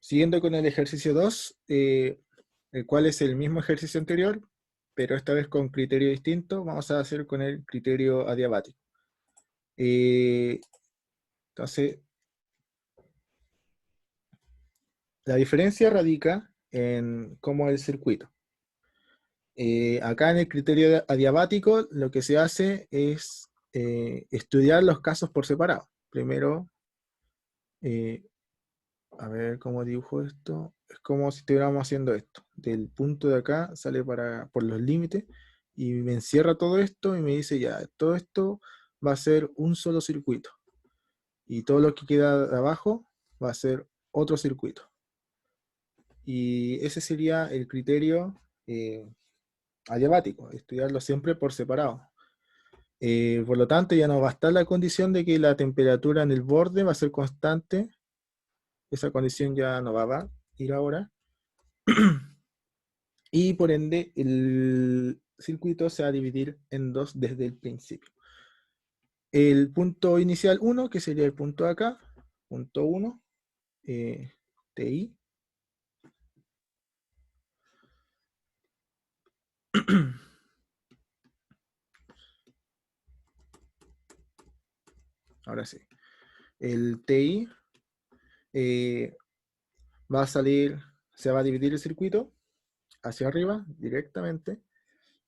Siguiendo con el ejercicio 2, el cual es el mismo ejercicio anterior, pero esta vez con criterio distinto, vamos a hacer con el criterio adiabático. Entonces, la diferencia radica en cómo es el circuito. Acá en el criterio adiabático, lo que se hace es estudiar los casos por separado. Primero, eh, a ver cómo dibujo esto. Es como si estuviéramos haciendo esto. Del punto de acá sale por los límites y me encierra todo esto y me dice ya, todo esto va a ser un solo circuito. Y todo lo que queda de abajo va a ser otro circuito. Y ese sería el criterio adiabático, estudiarlo siempre por separado. Por lo tanto, ya no va a estar la condición de que la temperatura en el borde va a ser constante. Esa condición ya no va a ir ahora. Y por ende el circuito se va a dividir en dos desde el principio. El punto inicial 1, que sería el punto de acá, punto 1, TI. Ahora sí. El TI eh, va a salir, se va a dividir el circuito hacia arriba directamente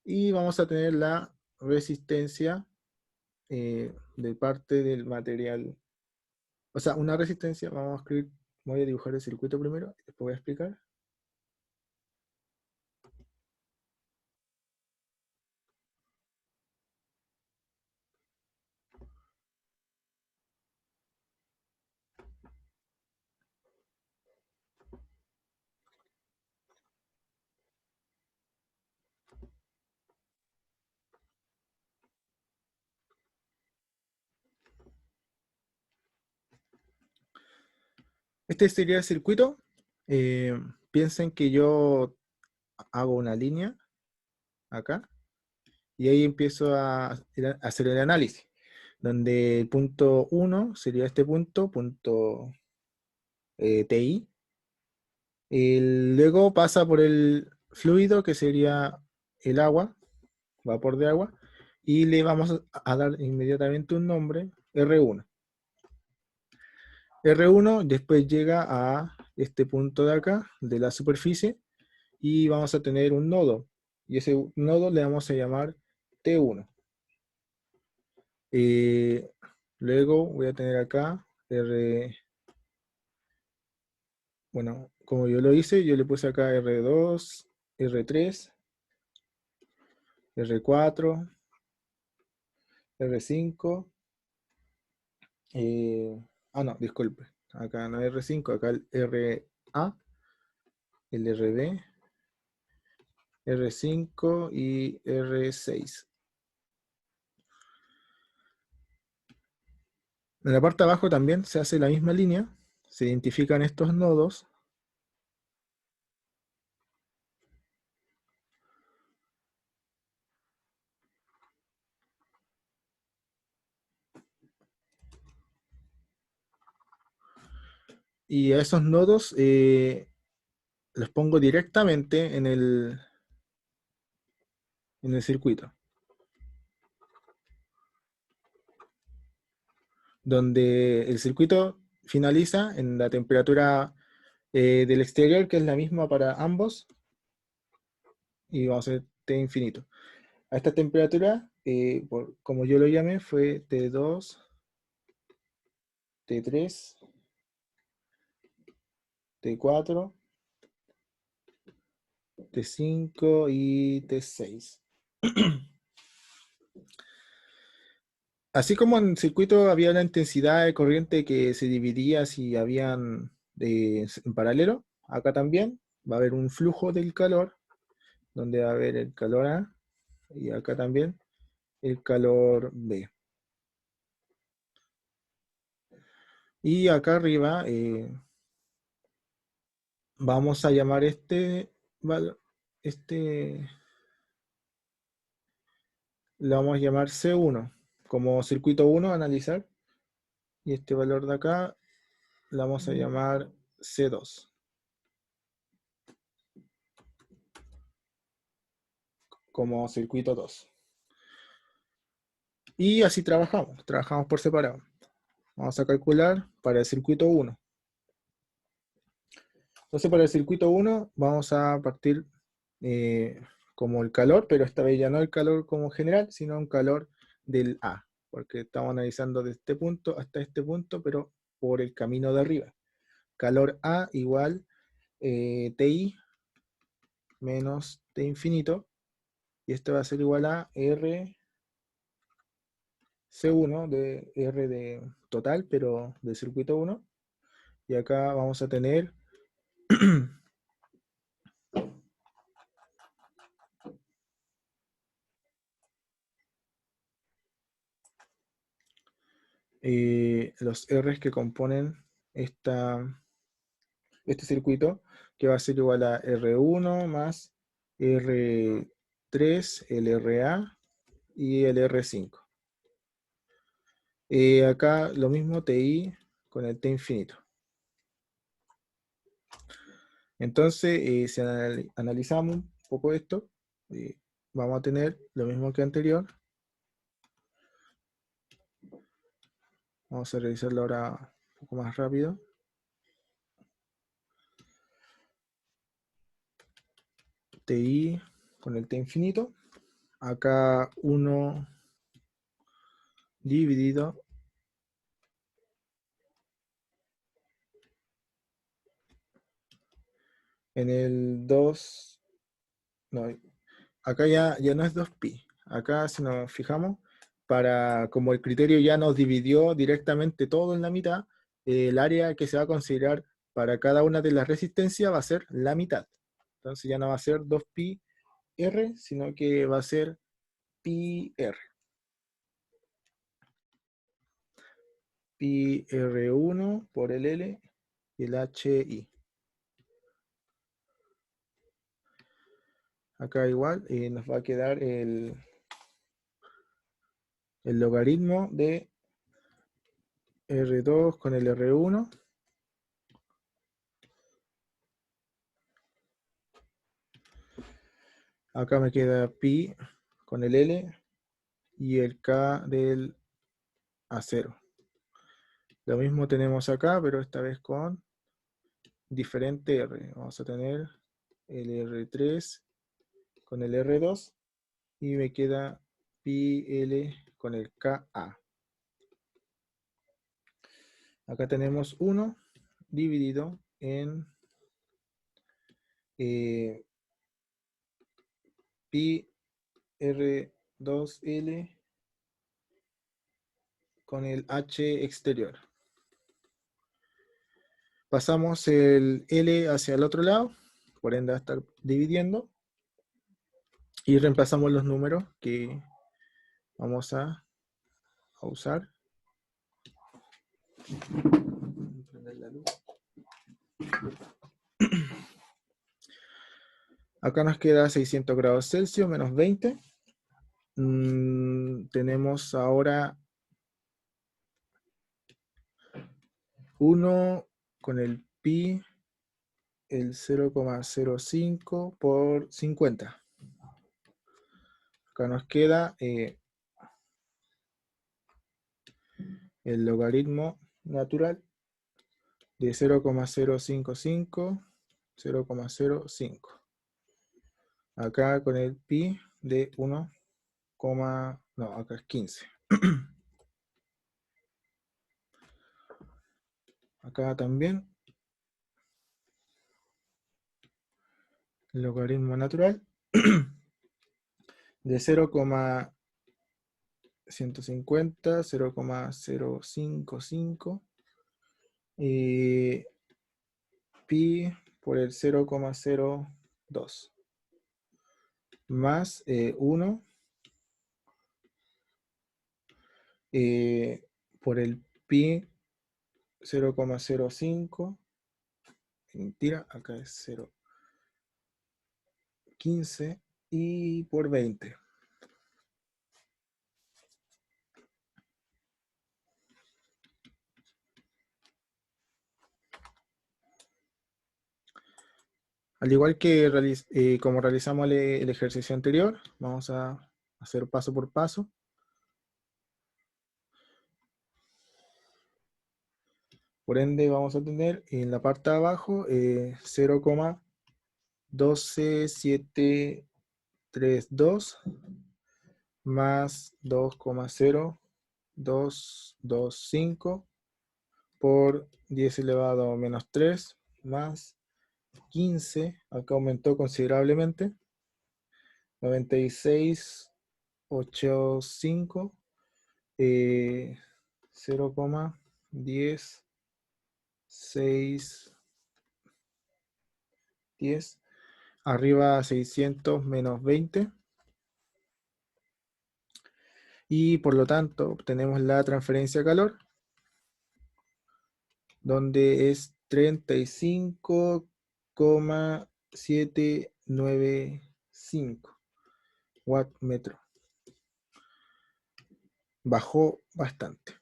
y vamos a tener la resistencia de parte del material. O sea, una resistencia, vamos a escribir, voy a dibujar el circuito primero, después voy a explicar. Este sería el circuito. Piensen que yo hago una línea acá y ahí empiezo a hacer el análisis, donde el punto 1 sería este punto, punto TI. Luego pasa por el fluido, que sería el agua, vapor de agua, y le vamos a dar inmediatamente un nombre, R1. R1 después llega a este punto de acá, de la superficie, y vamos a tener un nodo, y ese nodo le vamos a llamar T1. Eh, Luego voy a tener acá R, bueno, como yo lo hice, yo le puse acá R2, R3, R4, R5, no, disculpe, acá no es R5, acá el RA, el RB, R5 y R6. En la parte de abajo también se hace la misma línea, se identifican estos nodos y a esos nodos los pongo directamente en el circuito, donde el circuito finaliza en la temperatura del exterior, que es la misma para ambos, y vamos a hacer T infinito. A esta temperatura, como yo lo llamé, fue T2, T3, T4, T5 y T6. Así como en el circuito había una intensidad de corriente que se dividía si habían en paralelo, acá también va a haber un flujo del calor, donde va a haber el calor A y acá también el calor B. Y acá arriba vamos a llamar este lo vamos a llamar C1, como circuito 1 a analizar, y este valor de acá lo vamos a llamar C2. como circuito 2. Y así trabajamos por separado. Vamos a calcular para el circuito 1. Entonces para el circuito 1 vamos a partir como el calor, pero esta vez ya no el calor como general, sino un calor del A, porque estamos analizando de este punto hasta este punto, pero por el camino de arriba. Calor A igual TI menos T infinito, y esto va a ser igual a R C1 de R de total, pero del circuito 1. Y acá vamos a tener los R's que componen este circuito, que va a ser igual a R1 más R3, el RA y el R5. Acá lo mismo TI con el T infinito. Entonces, si analizamos un poco esto, vamos a tener lo mismo que anterior. Vamos a revisarlo ahora un poco más rápido. TI con el T infinito. Acá 1 dividido en el 2. No, acá ya no es 2pi. Acá si nos fijamos, como el criterio ya nos dividió directamente todo en la mitad, el área que se va a considerar para cada una de las resistencias va a ser la mitad. Entonces ya no va a ser 2pi r, sino que va a ser pi r. Pi r1 por el L y el HI. Acá igual nos va a quedar el logaritmo de R2 con el R1. Acá me queda pi con el L y el K del A0. Lo mismo tenemos acá, pero esta vez con diferente R. Vamos a tener el R3 con el R2 y me queda pi L con el KA. Acá tenemos 1 dividido en pi R2L con el H exterior. Pasamos el L hacia el otro lado, por ende va a estar dividiendo. Y reemplazamos los números que vamos a usar. Acá nos queda 600 grados Celsius menos 20. Tenemos ahora 1 con el pi, el 0,05 por 50. Acá nos queda el logaritmo natural de 0,055, 0,05. Acá con el pi de 1, no, acá es 15. Acá también el logaritmo natural de 0,150, 0,055 pi por el 0,02 más 1 por el pi 0,05. Mentira, acá es 0,15 y por 20. Al igual que como realizamos el ejercicio anterior, vamos a hacer paso por paso. Por ende, vamos a tener en la parte de abajo 0,12732 más 2,0225 por 10 elevado a menos 3 más 15, acá aumentó considerablemente, 9685, 0,10610, arriba 600 menos 20, y por lo tanto obtenemos la transferencia de calor, donde es 35,795 watt metro. Bajó bastante.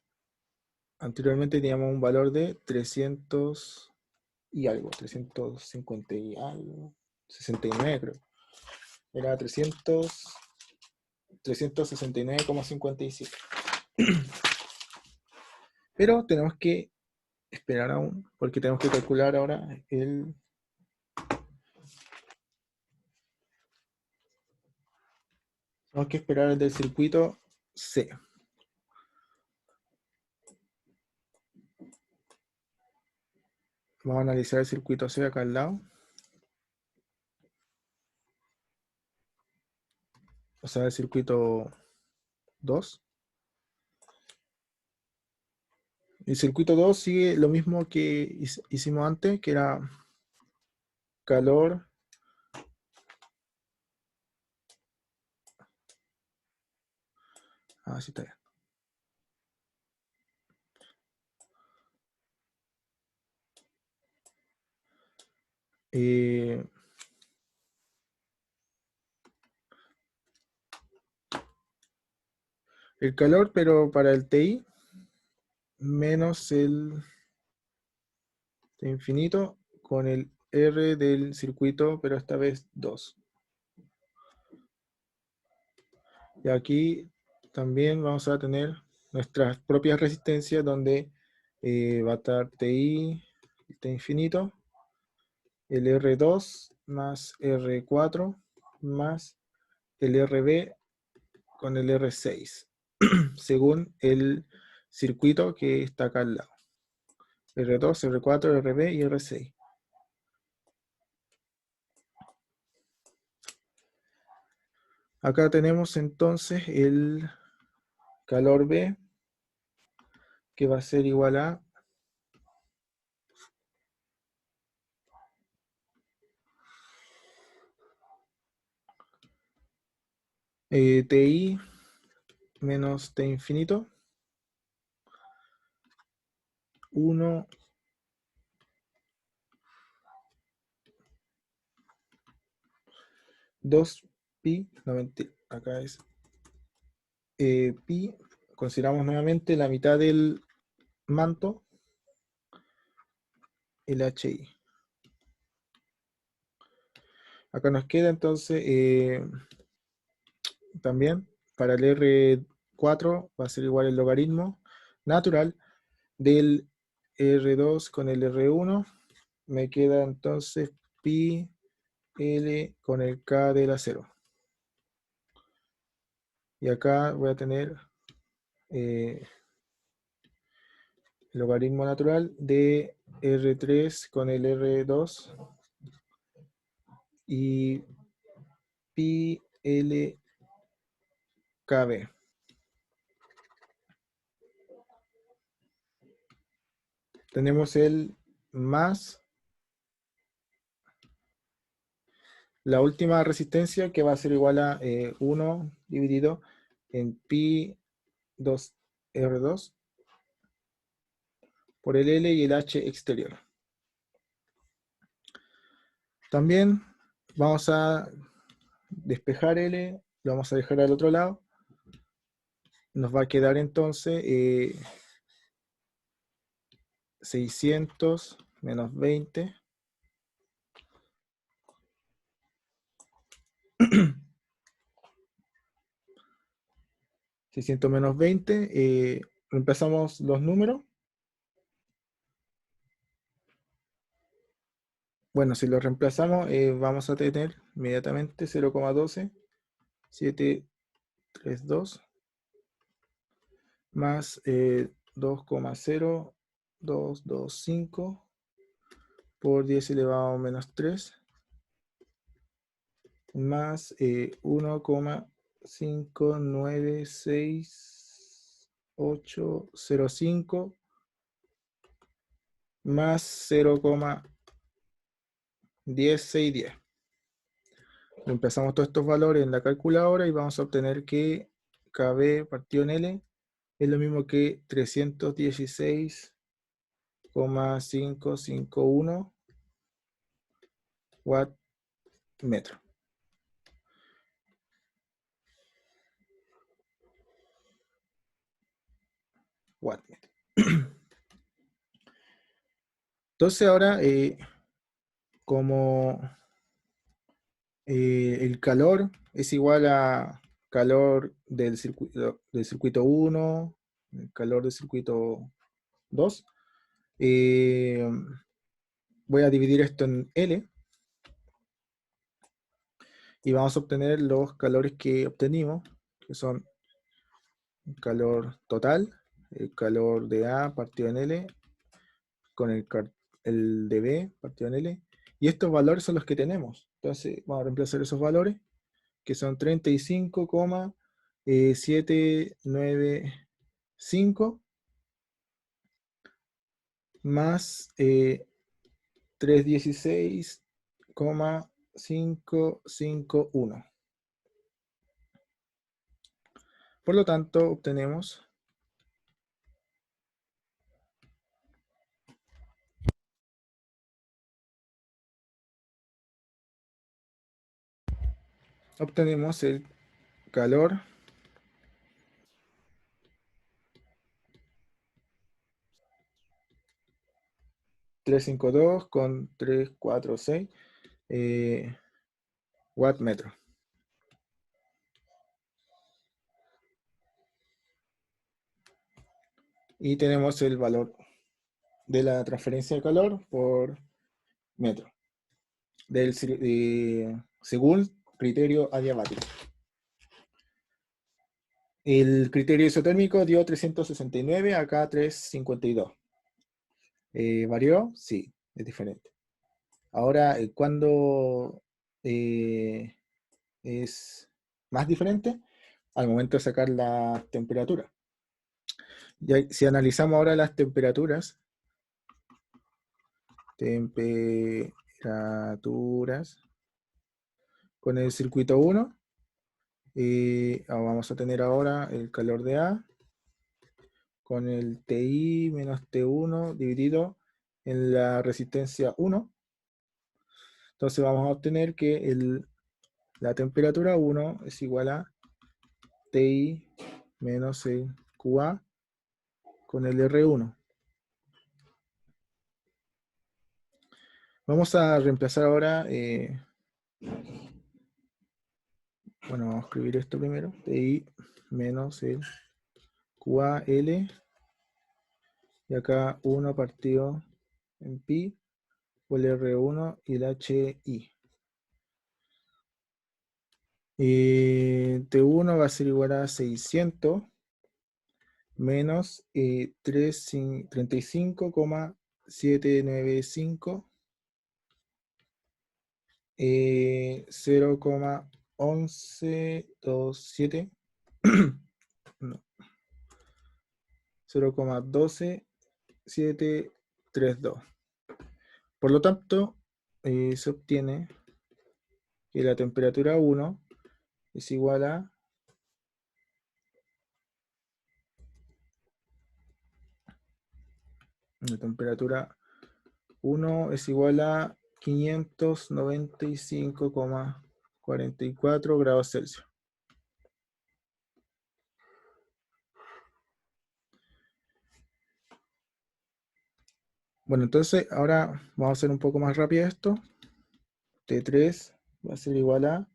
Anteriormente teníamos un valor de 300 y algo, 350 y algo, 69 creo. Era 369,57. Pero tenemos que esperar aún, porque tenemos que calcular ahora tenemos que esperar el del circuito C. Vamos a analizar el circuito C acá al lado. O sea, el circuito 2. El circuito 2 sigue lo mismo que hicimos antes, que era calor, sí está bien. El calor, pero para el TI, menos el T infinito con el R del circuito, pero esta vez 2. Y aquí también vamos a tener nuestras propias resistencias, donde va a estar TI, T infinito, el R2 más R4 más el RB con el R6, según el circuito que está acá al lado. R2, R4, RB y R6. Acá tenemos entonces el calor B, que va a ser igual a TI menos T infinito, 1 2 pi, no mentira, acá es pi, consideramos nuevamente la mitad del manto, el HI. Acá nos queda entonces también para el R4 va a ser igual el logaritmo natural del R2 con el R1. Me queda entonces pi L con el K del acero. Y acá voy a tener el logaritmo natural de R3 con el R2 y pi L KB. Tenemos el más la última resistencia, que va a ser igual a 1 dividido en pi 2R2 por el L y el H exterior. También vamos a despejar L, lo vamos a dejar al otro lado. Nos va a quedar entonces 600 menos 20 600 menos 20, reemplazamos los números. Bueno, si los reemplazamos, vamos a tener inmediatamente 0,12732 más 2,0225 por 10 elevado a menos 3 más 1,596805 más 0,10610. Reemplazamos todos estos valores en la calculadora y vamos a obtener que KB partido en L es lo mismo que 316,551 watt metro. Watt metro. Entonces ahora, como el calor es igual a calor del circuito 1, el calor del circuito 2, voy a dividir esto en L y vamos a obtener los calores que obtenimos, que son el calor total, el calor de A partido en L, con el de B partido en L, y estos valores son los que tenemos. Entonces vamos a reemplazar esos valores, que son 35,795 más 316,551. Por lo tanto, obtenemos el calor $352,346 watt metro. Y tenemos el valor de la transferencia de calor por metro, según criterio adiabático. El criterio isotérmico dio 369, acá 352. ¿Varió? Sí, es diferente. Ahora, ¿cuándo es más diferente? Al momento de sacar la temperatura. Si analizamos ahora las temperaturas, con el circuito 1, vamos a tener ahora el calor de A con el TI menos T1 dividido en la resistencia 1. Entonces vamos a obtener que la temperatura 1 es igual a TI menos el QA con el R1. Vamos a reemplazar ahora, bueno, vamos a escribir esto primero, TI menos el QAL, y acá 1 partido en pi por el R1 y el HI. T1 va a ser igual a 600 menos 35,795 0,1127 no, 0,12732. Por lo tanto, se obtiene que la temperatura 1 es igual a la temperatura 1 es igual a 595,44 grados Celsius. Bueno, entonces ahora vamos a hacer un poco más rápido esto. T3 va a ser igual a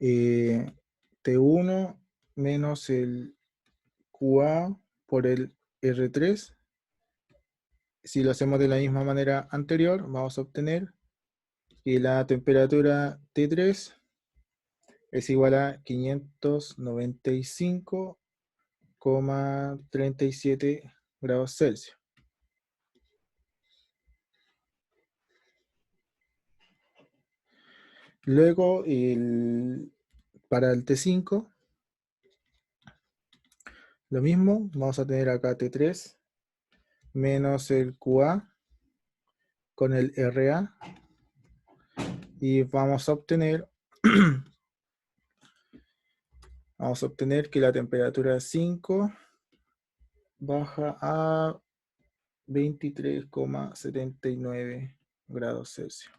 T1 menos el QA por el R3. Si lo hacemos de la misma manera anterior, vamos a obtener que la temperatura T3 es igual a 595,37 grados Celsius. Luego, para el T5, lo mismo, vamos a tener acá T3 menos el QA con el RA y vamos a obtener que la temperatura 5 baja a 23,79 grados Celsius.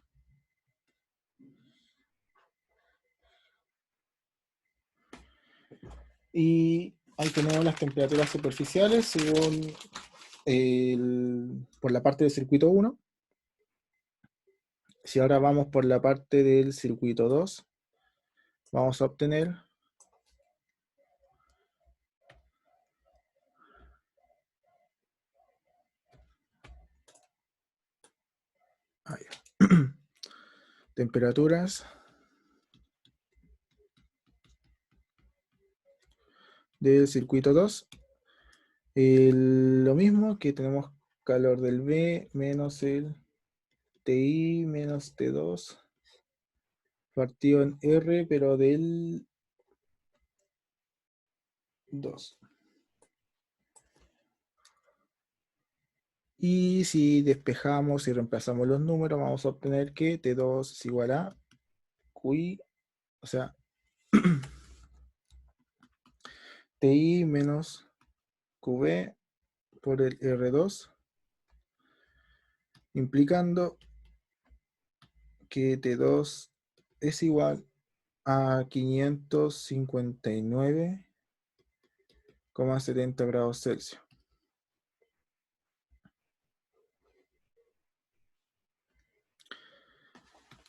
Y ahí tenemos las temperaturas superficiales según por la parte del circuito 1. Si ahora vamos por la parte del circuito 2, vamos a obtener temperaturas del circuito 2. Lo mismo que tenemos calor del B menos el TI menos T2 partido en R, pero del 2. Y si despejamos y reemplazamos los números, vamos a obtener que T2 es igual a QI, o sea, TI menos QB por el R2, implicando que T2 es igual a 559,70 grados Celsius.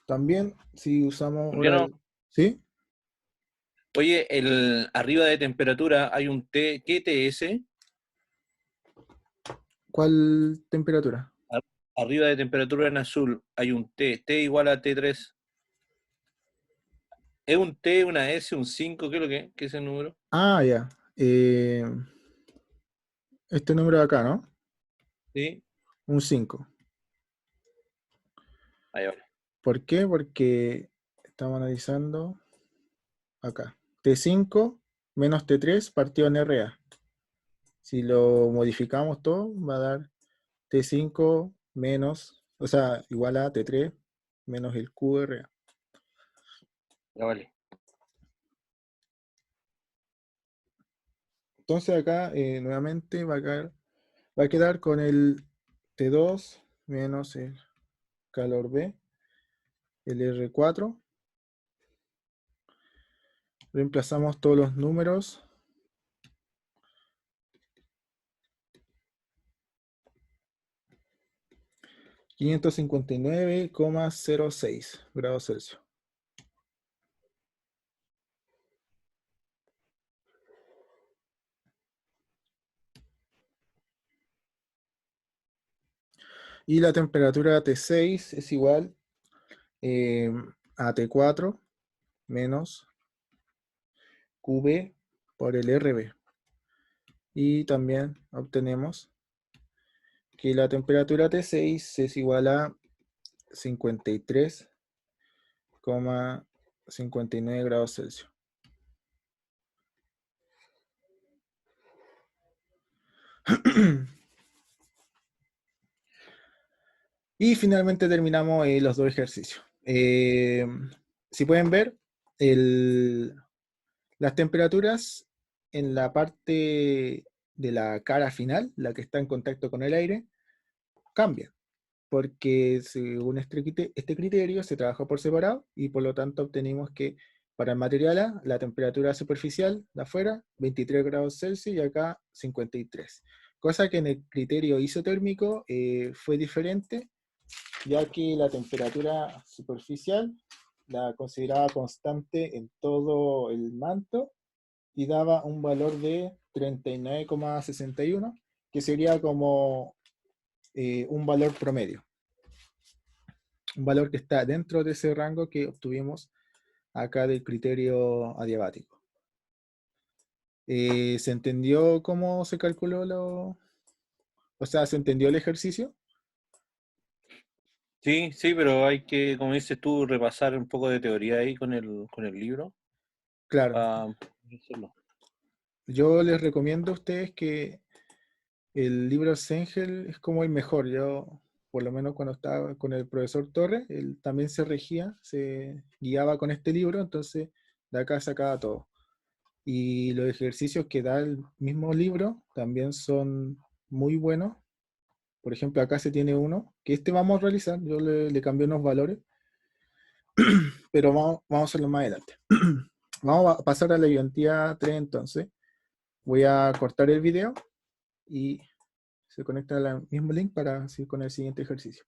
También, si usamos ahora ¿sí? Oye, arriba de temperatura hay un T, ¿qué TS? ¿Cuál temperatura? Arriba de temperatura en azul hay un T igual a T3. ¿Es un T, una S, un 5? ¿Qué es lo que es? ¿Qué es el número? Ah, ya. Este número de acá, ¿no? Sí. Un 5. Ahí vale. ¿Por qué? Porque estamos analizando acá. T5 menos T3 partido en RA. Si lo modificamos todo, va a dar T5 menos, o sea, igual a T3 menos el QRA. Ya vale. Entonces acá nuevamente va a quedar con el T2 menos el calor B, el R4. Reemplazamos todos los números. ...559,06 grados Celsius. Y la temperatura T6 es igual a T4 menos QB por el RB. Y también obtenemos que la temperatura T6 es igual a 53,59 grados Celsius. Y finalmente terminamos los dos ejercicios. Si pueden ver, las temperaturas en la parte de la cara final, la que está en contacto con el aire, cambian, porque según este criterio se trabajó por separado y por lo tanto obtenimos que para el material A, la temperatura superficial de afuera, 23 grados Celsius y acá 53. Cosa que en el criterio isotérmico fue diferente, ya que la temperatura superficial la consideraba constante en todo el manto y daba un valor de 39,61, que sería como un valor promedio, un valor que está dentro de ese rango que obtuvimos acá del criterio adiabático. ¿Se entendió cómo se calculó o sea, se entendió el ejercicio? Sí, sí, pero hay que, como dices tú, repasar un poco de teoría ahí con el libro Claro, para hacerlo. yo les recomiendo a ustedes que el libro Sengel es como el mejor. Yo, por lo menos cuando estaba con el profesor Torres, él también se regía, se guiaba con este libro, entonces de acá sacaba todo. Y los ejercicios que da el mismo libro también son muy buenos. Por ejemplo, acá se tiene uno, que este vamos a realizar, yo le cambié unos valores, pero vamos a hacerlo más adelante. Vamos a pasar a la ayudantía 3 entonces. Voy a cortar el video y se conecta al mismo link para seguir con el siguiente ejercicio.